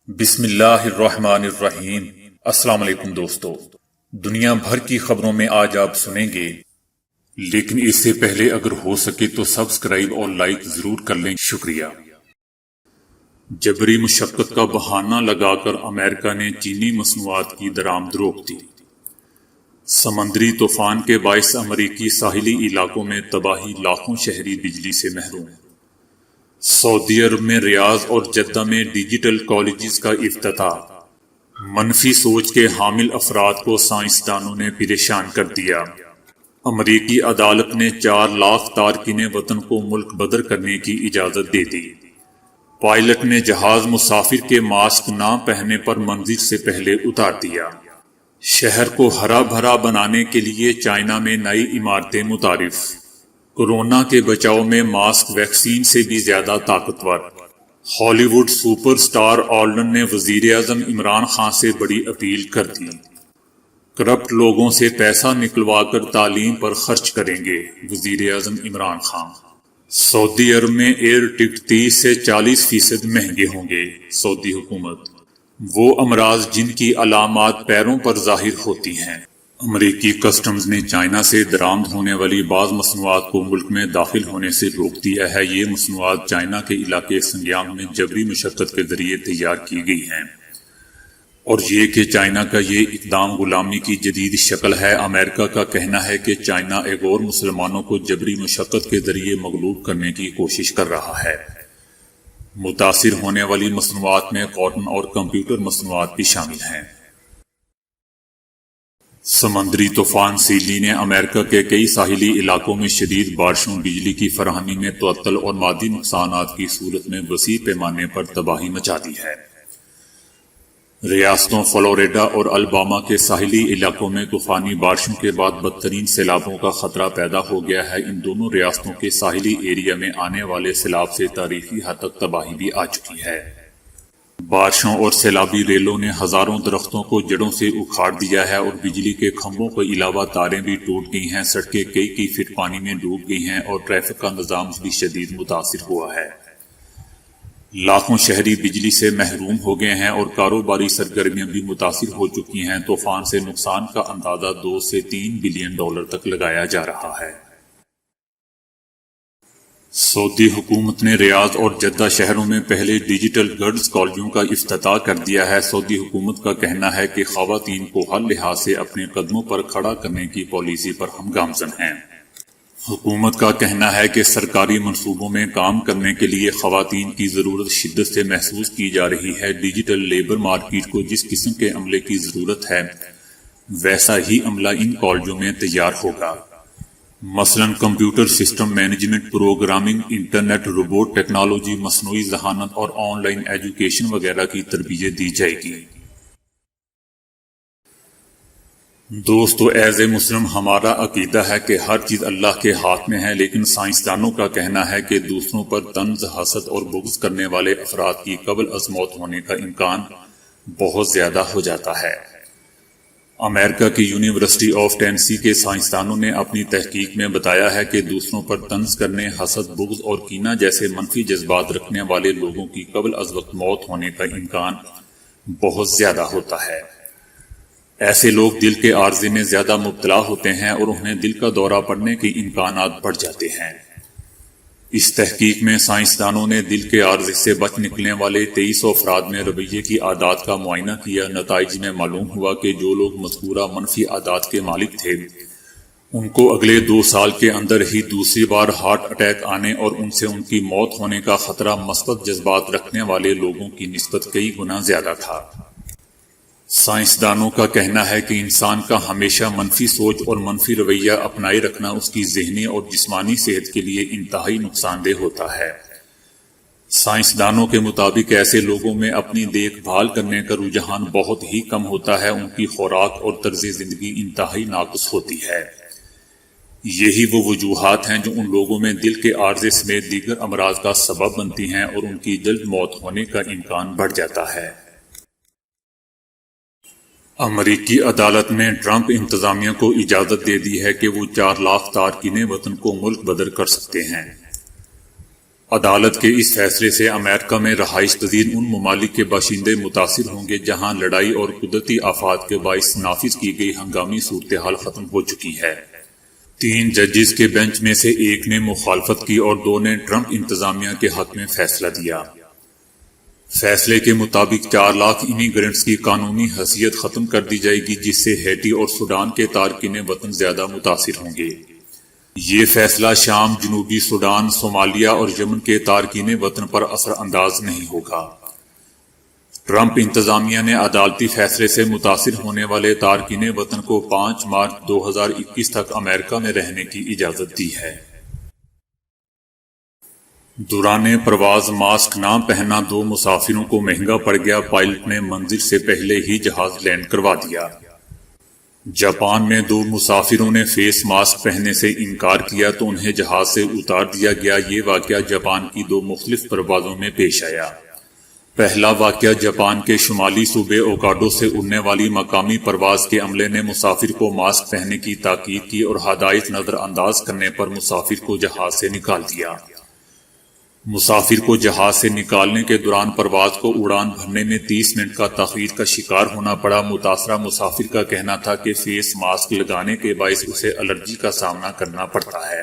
بسم اللہ الرحمن الرحیم۔ السلام علیکم دوستو، دنیا بھر کی خبروں میں آج آپ سنیں گے، لیکن اس سے پہلے اگر ہو سکے تو سبسکرائب اور لائک ضرور کر لیں، شکریہ۔ جبری مشقت کا بہانہ لگا کر امریکہ نے چینی مصنوعات کی درآمد روک دی۔ سمندری طوفان کے باعث امریکی ساحلی علاقوں میں تباہی، لاکھوں شہری بجلی سے محروم۔ سعودی عرب میں ریاض اور جدہ میں ڈیجیٹل کالجز کا افتتاح۔ منفی سوچ کے حامل افراد کو سائنسدانوں نے پریشان کر دیا۔ امریکی عدالت نے 4 لاکھ تارکین وطن کو ملک بدر کرنے کی اجازت دے دی۔ پائلٹ نے جہاز مسافر کے ماسک نہ پہننے پر منزل سے پہلے اتار دیا۔ شہر کو ہرا بھرا بنانے کے لیے چائنا میں نئی عمارتیں متعارف۔ کورونا کے بچاؤ میں ماسک ویکسین سے بھی زیادہ طاقتور۔ ہالی ووڈ سپر سٹار آلڈن نے وزیر اعظم عمران خان سے بڑی اپیل کر دی۔ کرپٹ لوگوں سے پیسہ نکلوا کر تعلیم پر خرچ کریں گے، وزیر اعظم عمران خان۔ سعودی عرب میں ایئر ٹکٹ 30 سے 40% مہنگے ہوں گے، سعودی حکومت۔ وہ امراض جن کی علامات پیروں پر ظاہر ہوتی ہیں۔ امریکی کسٹمز نے چائنا سے درآمد ہونے والی بعض مصنوعات کو ملک میں داخل ہونے سے روک دیا ہے۔ یہ مصنوعات چائنا کے علاقے سنجیانگ میں جبری مشقت کے ذریعے تیار کی گئی ہیں، اور یہ کہ چائنا کا یہ اقدام غلامی کی جدید شکل ہے۔ امریکہ کا کہنا ہے کہ چائنا ایک اور مسلمانوں کو جبری مشقت کے ذریعے مغلوب کرنے کی کوشش کر رہا ہے۔ متاثر ہونے والی مصنوعات میں کاٹن اور کمپیوٹر مصنوعات بھی شامل ہیں۔ سمندری طوفان سیلی نے امریکہ کے کئی ساحلی علاقوں میں شدید بارشوں، بجلی کی فراہمی میں تعطل اور مادی نقصانات کی صورت میں وسیع پیمانے پر تباہی مچا دی ہے۔ ریاستوں فلوریڈا اور الاباما کے ساحلی علاقوں میں طوفانی بارشوں کے بعد بدترین سیلابوں کا خطرہ پیدا ہو گیا ہے۔ ان دونوں ریاستوں کے ساحلی ایریا میں آنے والے سیلاب سے تاریخی حد تک تباہی بھی آ چکی ہے۔ بارشوں اور سیلابی ریلوں نے ہزاروں درختوں کو جڑوں سے اکھاڑ دیا ہے، اور بجلی کے کھمبوں کے علاوہ تاریں بھی ٹوٹ گئی ہیں۔ سڑکیں کئی فٹ پانی میں ڈوب گئی ہیں، اور ٹریفک کا نظام بھی شدید متاثر ہوا ہے۔ لاکھوں شہری بجلی سے محروم ہو گئے ہیں، اور کاروباری سرگرمیاں بھی متاثر ہو چکی ہیں۔ طوفان سے نقصان کا اندازہ $2 سے $3 بلین تک لگایا جا رہا ہے۔ سعودی حکومت نے ریاض اور جدہ شہروں میں پہلے ڈیجیٹل گرلز کالجوں کا افتتاح کر دیا ہے۔ سعودی حکومت کا کہنا ہے کہ خواتین کو ہر لحاظ سے اپنے قدموں پر کھڑا کرنے کی پالیسی پر ہم گامزن ہیں۔ حکومت کا کہنا ہے کہ سرکاری منصوبوں میں کام کرنے کے لیے خواتین کی ضرورت شدت سے محسوس کی جا رہی ہے۔ ڈیجیٹل لیبر مارکیٹ کو جس قسم کے عملے کی ضرورت ہے، ویسا ہی عملہ ان کالجوں میں تیار ہوگا۔ مثلاً computer system management, programming, internet, robot technology, مصنوعی ذہانت اور آن لائن ایجوکیشن وغیرہ کی تربیت دی جائے گی۔ دوستو، ایز اے مسلم ہمارا عقیدہ ہے کہ ہر چیز اللہ کے ہاتھ میں ہے، لیکن سائنسدانوں کا کہنا ہے کہ دوسروں پر طنز، حسد اور بغض کرنے والے افراد کی قبل از موت ہونے کا امکان بہت زیادہ ہو جاتا ہے۔ امریکہ کی یونیورسٹی آف ٹینیسی کے سائنسدانوں نے اپنی تحقیق میں بتایا ہے کہ دوسروں پر طنز کرنے، حسد، بغض اور کینہ جیسے منفی جذبات رکھنے والے لوگوں کی قبل از وقت موت ہونے کا امکان بہت زیادہ ہوتا ہے۔ ایسے لوگ دل کے عارضے میں زیادہ مبتلا ہوتے ہیں، اور انہیں دل کا دورہ پڑنے کے امکانات بڑھ جاتے ہیں۔ اس تحقیق میں سائنسدانوں نے دل کے عارضے سے بچ نکلنے والے 2300 افراد میں رویے کی عادات کا معائنہ کیا۔ نتائج میں معلوم ہوا کہ جو لوگ مذکورہ منفی عادات کے مالک تھے، ان کو اگلے 2 سال کے اندر ہی دوسری بار ہارٹ اٹیک آنے اور ان سے ان کی موت ہونے کا خطرہ مثبت جذبات رکھنے والے لوگوں کی نسبت کئی گنا زیادہ تھا۔ سائنسدانوں کا کہنا ہے کہ انسان کا ہمیشہ منفی سوچ اور منفی رویہ اپنائے رکھنا اس کی ذہنی اور جسمانی صحت کے لیے انتہائی نقصان دہ ہوتا ہے۔ سائنسدانوں کے مطابق ایسے لوگوں میں اپنی دیکھ بھال کرنے کا رجحان بہت ہی کم ہوتا ہے، ان کی خوراک اور طرز زندگی انتہائی ناقص ہوتی ہے۔ یہی وہ وجوہات ہیں جو ان لوگوں میں دل کے عارضے سمیت دیگر امراض کا سبب بنتی ہیں، اور ان کی جلد موت ہونے کا امکان بڑھ جاتا ہے۔ امریکی عدالت نے ٹرمپ انتظامیہ کو اجازت دے دی ہے کہ وہ 4 لاکھ تارکین وطن کو ملک بدر کر سکتے ہیں۔ عدالت کے اس فیصلے سے امریکہ میں رہائش پذیر ان ممالک کے باشندے متاثر ہوں گے جہاں لڑائی اور قدرتی آفات کے باعث نافذ کی گئی ہنگامی صورتحال ختم ہو چکی ہے۔ 3 ججز کے بینچ میں سے ایک نے مخالفت کی اور 2 نے ٹرمپ انتظامیہ کے حق میں فیصلہ دیا۔ فیصلے کے مطابق 4 لاکھ امیگرنٹس کی قانونی حیثیت ختم کر دی جائے گی، جس سے ہیٹی اور سوڈان کے تارکین وطن زیادہ متاثر ہوں گے۔ یہ فیصلہ شام، جنوبی سوڈان، صومالیہ اور یمن کے تارکین وطن پر اثر انداز نہیں ہوگا۔ ٹرمپ انتظامیہ نے عدالتی فیصلے سے متاثر ہونے والے تارکین وطن کو 5 مارچ 2021 تک امریکہ میں رہنے کی اجازت دی ہے۔ دوران پرواز ماسک نہ پہننا 2 مسافروں کو مہنگا پڑ گیا، پائلٹ نے منزل سے پہلے ہی جہاز لینڈ کروا دیا۔ جاپان میں 2 مسافروں نے فیس ماسک پہننے سے انکار کیا تو انہیں جہاز سے اتار دیا گیا۔ یہ واقعہ جاپان کی 2 مختلف پروازوں میں پیش آیا۔ پہلا واقعہ جاپان کے شمالی صوبے اوکاڈو سے اڑنے والی مقامی پرواز کے عملے نے مسافر کو ماسک پہننے کی تاکید کی اور ہدایت نظر انداز کرنے پر مسافر کو جہاز سے نکال دیا۔ مسافر کو جہاز سے نکالنے کے دوران پرواز کو اڑان بھرنے میں 30 منٹ کا تاخیر کا شکار ہونا پڑا۔ متاثرہ مسافر کا کہنا تھا کہ فیس ماسک لگانے کے باعث اسے الرجی کا سامنا کرنا پڑتا ہے،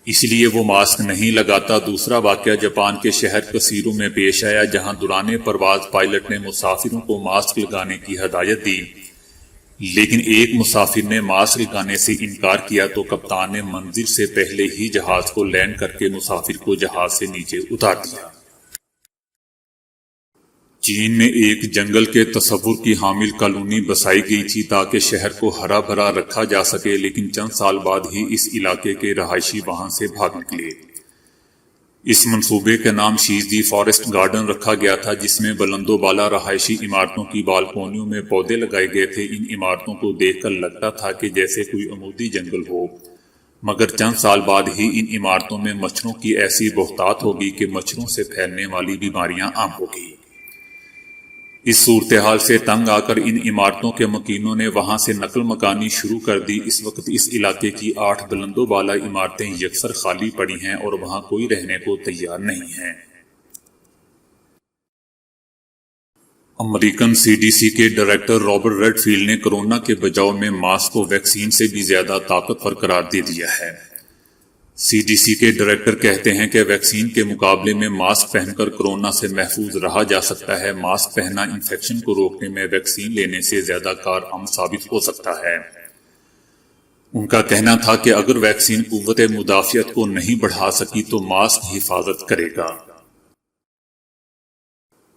اس لیے وہ ماسک نہیں لگاتا۔ دوسرا واقعہ جاپان کے شہر کسیرو میں پیش آیا، جہاں دوران پرواز پائلٹ نے مسافروں کو ماسک لگانے کی ہدایت دی، لیکن ایک مسافر نے ماسک لگانے سے انکار کیا تو کپتان نے منزل سے پہلے ہی جہاز کو لینڈ کر کے مسافر کو جہاز سے نیچے اتار دیا۔ چین میں ایک جنگل کے تصور کی حامل کالونی بسائی گئی تھی تاکہ شہر کو ہرا بھرا رکھا جا سکے، لیکن چند سال بعد ہی اس علاقے کے رہائشی وہاں سے بھاگ نکلے۔ اس منصوبے کا نام شیز دی فارسٹ گارڈن رکھا گیا تھا، جس میں بلند و بالا رہائشی عمارتوں کی بالکونیوں میں پودے لگائے گئے تھے۔ ان عمارتوں کو دیکھ کر لگتا تھا کہ جیسے کوئی عمودی جنگل ہو، مگر چند سال بعد ہی ان عمارتوں میں مچھروں کی ایسی بہتات ہوگی کہ مچھروں سے پھیلنے والی بیماریاں عام ہوگی۔ اس صورتحال سے تنگ آ کر ان عمارتوں کے مکینوں نے وہاں سے نقل مکانی شروع کر دی۔ اس وقت اس علاقے کی 8 بلند و بالا عمارتیں یکسر خالی پڑی ہیں اور وہاں کوئی رہنے کو تیار نہیں ہے۔ امریکن CDC کے ڈائریکٹر رابرٹ ریڈ فیلڈ نے کورونا کے بچاؤ میں ماسک کو ویکسین سے بھی زیادہ طاقتور قرار دے دیا ہے۔ CDC کے ڈائریکٹر کہتے ہیں کہ ویکسین کے مقابلے میں ماسک پہن کر کورونا سے محفوظ رہا جا سکتا ہے۔ ماسک پہننا انفیکشن کو روکنے میں ویکسین لینے سے زیادہ کارآمد ثابت ہو سکتا ہے۔ ان کا کہنا تھا کہ اگر ویکسین قوت مدافعت کو نہیں بڑھا سکی تو ماسک حفاظت کرے گا۔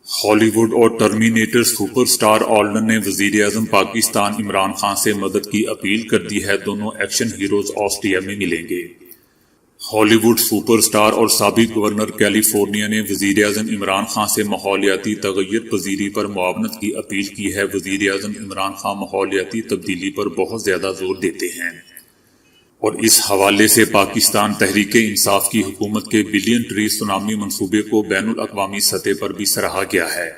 ہالی ووڈ اور ٹرمینیٹر سپر سٹار آلڈن نے وزیر اعظم پاکستان عمران خان سے مدد کی اپیل کر دی ہے۔ دونوں ایکشن ہیروز آسٹریا میں ملیں گے۔ ہالی ووڈ سپر سٹار اور سابق گورنر کیلیفورنیا نے وزیر اعظم عمران خان سے ماحولیاتی تغیر پذیری پر معاونت کی اپیل کی ہے۔ وزیر اعظم عمران خان ماحولیاتی تبدیلی پر بہت زیادہ زور دیتے ہیں اور اس حوالے سے پاکستان تحریک انصاف کی حکومت کے بلین ٹری سونامی منصوبے کو بین الاقوامی سطح پر بھی سراہا گیا ہے۔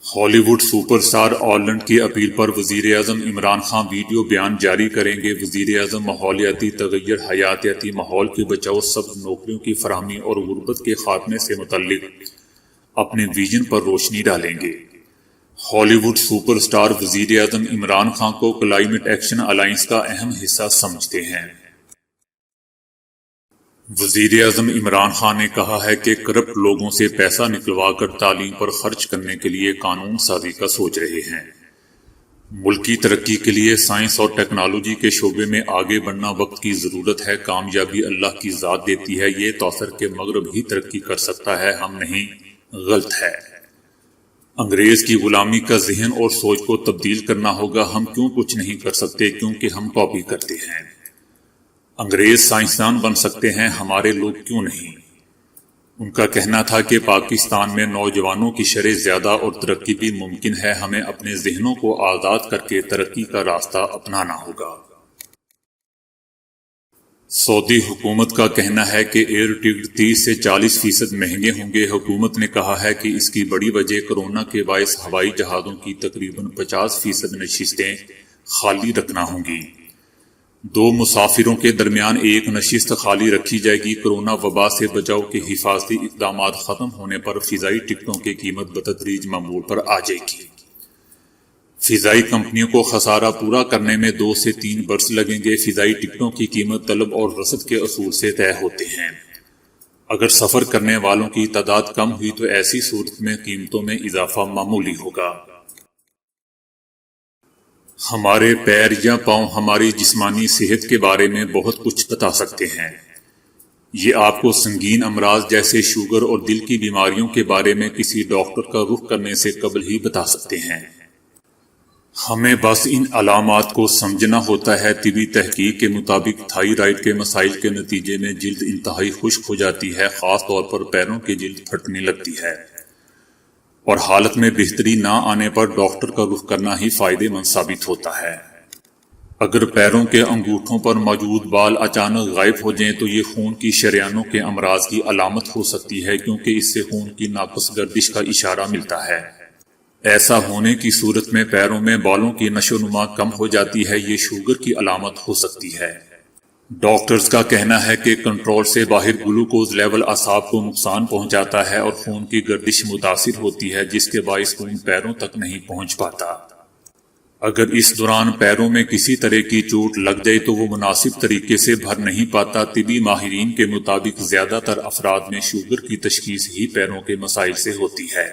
ہالی ووڈ سپر سٹار آلینڈ کی اپیل پر وزیر اعظم عمران خان ویڈیو بیان جاری کریں گے۔ وزیر اعظم ماحولیاتی تغیر، حیاتیاتی ماحول کے بچاؤ، سبز نوکریوں کی فراہمی اور غربت کے خاتمے سے متعلق اپنے ویژن پر روشنی ڈالیں گے۔ ہالی ووڈ سپر سٹار وزیر اعظم عمران خان کو کلائمیٹ ایکشن الائنس کا اہم حصہ سمجھتے ہیں۔ وزیر اعظم عمران خان نے کہا ہے کہ کرپٹ لوگوں سے پیسہ نکلوا کر تعلیم پر خرچ کرنے کے لیے قانون سازی کا سوچ رہے ہیں۔ ملکی ترقی کے لیے سائنس اور ٹیکنالوجی کے شعبے میں آگے بڑھنا وقت کی ضرورت ہے۔ کامیابی اللہ کی ذات دیتی ہے۔ یہ توثر کہ مغرب ہی ترقی کر سکتا ہے، ہم نہیں، غلط ہے۔ انگریز کی غلامی کا ذہن اور سوچ کو تبدیل کرنا ہوگا۔ ہم کیوں کچھ نہیں کر سکتے؟ کیونکہ ہم کاپی کرتے ہیں۔ انگریز سائنسدان بن سکتے ہیں، ہمارے لوگ کیوں نہیں؟ ان کا کہنا تھا کہ پاکستان میں نوجوانوں کی شرح زیادہ اور ترقی بھی ممکن ہے۔ ہمیں اپنے ذہنوں کو آزاد کر کے ترقی کا راستہ اپنانا ہوگا۔ سعودی حکومت کا کہنا ہے کہ ایئر ٹکٹ 30 سے 40% مہنگے ہوں گے۔ حکومت نے کہا ہے کہ اس کی بڑی وجہ کورونا کے باعث ہوائی جہازوں کی تقریباً 50% نشستیں خالی رکھنا ہوں گی۔ دو مسافروں کے درمیان ایک نشست خالی رکھی جائے گی۔ کورونا وبا سے بچاؤ کے حفاظتی اقدامات ختم ہونے پر فضائی ٹکٹوں کی قیمت بتدریج معمول پر آ جائے گی۔ فضائی کمپنیوں کو خسارہ پورا کرنے میں 2 سے 3 برس لگیں گے۔ فضائی ٹکٹوں کی قیمت طلب اور رسد کے اصول سے طے ہوتے ہیں۔ اگر سفر کرنے والوں کی تعداد کم ہوئی تو ایسی صورت میں قیمتوں میں اضافہ معمولی ہوگا۔ ہمارے پیر یا پاؤں ہماری جسمانی صحت کے بارے میں بہت کچھ بتا سکتے ہیں۔ یہ آپ کو سنگین امراض جیسے شوگر اور دل کی بیماریوں کے بارے میں کسی ڈاکٹر کا رخ کرنے سے قبل ہی بتا سکتے ہیں۔ ہمیں بس ان علامات کو سمجھنا ہوتا ہے۔ طبی تحقیق کے مطابق تھائرائیڈ کے مسائل کے نتیجے میں جلد انتہائی خشک ہو جاتی ہے، خاص طور پر پیروں کی جلد پھٹنے لگتی ہے، اور حالت میں بہتری نہ آنے پر ڈاکٹر کا رخ کرنا ہی فائدے مند ثابت ہوتا ہے۔ اگر پیروں کے انگوٹھوں پر موجود بال اچانک غائب ہو جائیں تو یہ خون کی شریانوں کے امراض کی علامت ہو سکتی ہے، کیونکہ اس سے خون کی ناقص گردش کا اشارہ ملتا ہے۔ ایسا ہونے کی صورت میں پیروں میں بالوں کی نشو و نما کم ہو جاتی ہے، یہ شوگر کی علامت ہو سکتی ہے۔ ڈاکٹرز کا کہنا ہے کہ کنٹرول سے باہر گلوکوز لیول اعصاب کو نقصان پہنچاتا ہے اور خون کی گردش متاثر ہوتی ہے، جس کے باعث خون پیروں تک نہیں پہنچ پاتا۔ اگر اس دوران پیروں میں کسی طرح کی چوٹ لگ جائے تو وہ مناسب طریقے سے بھر نہیں پاتا۔ طبی ماہرین کے مطابق زیادہ تر افراد میں شوگر کی تشخیص ہی پیروں کے مسائل سے ہوتی ہے۔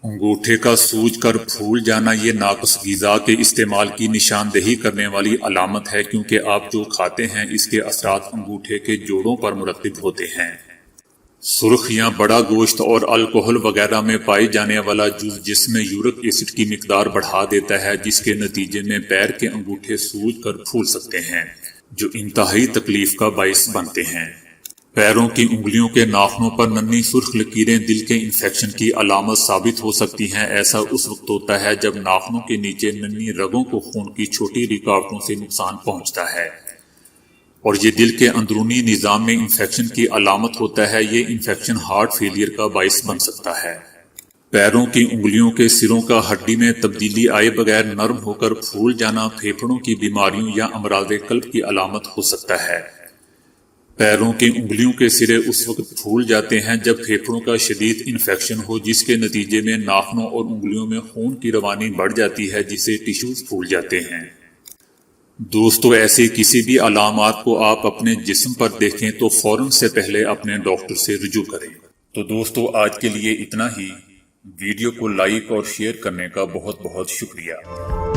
انگوٹھے کا سوج کر پھول جانا یہ ناقص غذا کے استعمال کی نشاندہی کرنے والی علامت ہے، کیونکہ آپ جو کھاتے ہیں اس کے اثرات انگوٹھے کے جوڑوں پر مرتب ہوتے ہیں۔ سرخ یا بڑا گوشت اور الکحل وغیرہ میں پائے جانے والا جز جسم میں یورک ایسڈ کی مقدار بڑھا دیتا ہے، جس کے نتیجے میں پیر کے انگوٹھے سوج کر پھول سکتے ہیں، جو انتہائی تکلیف کا باعث بنتے ہیں۔ پیروں کی انگلیوں کے ناخنوں پر ننھی سرخ لکیریں دل کے انفیکشن کی علامت ثابت ہو سکتی ہیں۔ ایسا اس وقت ہوتا ہے جب ناخنوں کے نیچے ننھی رگوں کو خون کی چھوٹی رکاوٹوں سے نقصان پہنچتا ہے، اور یہ دل کے اندرونی نظام میں انفیکشن کی علامت ہوتا ہے۔ یہ انفیکشن ہارٹ فیلئر کا باعث بن سکتا ہے۔ پیروں کی انگلیوں کے سروں کا ہڈی میں تبدیلی آئے بغیر نرم ہو کر پھول جانا پھیپھڑوں کی بیماریوں یا امراض قلب کی علامت ہو سکتا ہے۔ پیروں کی انگلیوں کے سرے اس وقت پھول جاتے ہیں جب پھیپھڑوں کا شدید انفیکشن ہو، جس کے نتیجے میں ناخنوں اور انگلیوں میں خون کی روانی بڑھ جاتی ہے، جس سے ٹیشوز پھول جاتے ہیں۔ دوستو، ایسے کسی بھی علامات کو آپ اپنے جسم پر دیکھیں تو فوراً سے پہلے اپنے ڈاکٹر سے رجوع کریں۔ تو دوستو، آج کے لیے اتنا ہی۔ ویڈیو کو لائک اور شیئر کرنے کا بہت بہت شکریہ۔